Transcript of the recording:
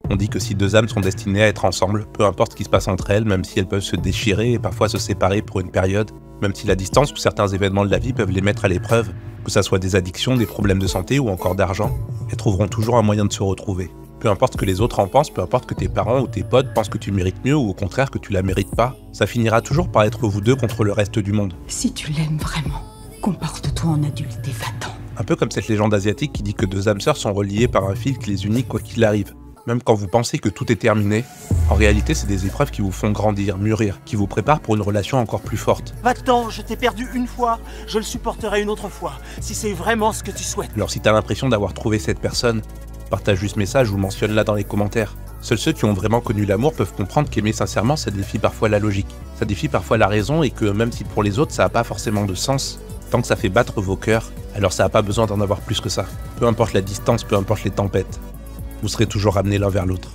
On dit que si deux âmes sont destinées à être ensemble, peu importe ce qui se passe entre elles, même si elles peuvent se déchirer et parfois se séparer pour une période, même si la distance ou certains événements de la vie peuvent les mettre à l'épreuve, que ça soit des addictions, des problèmes de santé ou encore d'argent, elles trouveront toujours un moyen de se retrouver. Peu importe ce que les autres en pensent, peu importe que tes parents ou tes potes pensent que tu mérites mieux ou au contraire que tu la mérites pas, ça finira toujours par être vous deux contre le reste du monde. Si tu l'aimes vraiment, comporte-toi en adulte et va-t'en. Un peu comme cette légende asiatique qui dit que deux âmes sœurs sont reliées par un fil qui les unit quoi qu'il arrive. Même quand vous pensez que tout est terminé, en réalité c'est des épreuves qui vous font grandir, mûrir, qui vous préparent pour une relation encore plus forte. Va-t'en, je t'ai perdu une fois, je le supporterai une autre fois, si c'est vraiment ce que tu souhaites. Alors si t'as l'impression d'avoir trouvé cette personne, partage juste ce message ou mentionne-la dans les commentaires. Seuls ceux qui ont vraiment connu l'amour peuvent comprendre qu'aimer sincèrement ça défie parfois la logique, ça défie parfois la raison et que même si pour les autres ça n'a pas forcément de sens, tant que ça fait battre vos cœurs, alors ça n'a pas besoin d'en avoir plus que ça. Peu importe la distance, peu importe les tempêtes, vous serez toujours ramenés l'un vers l'autre.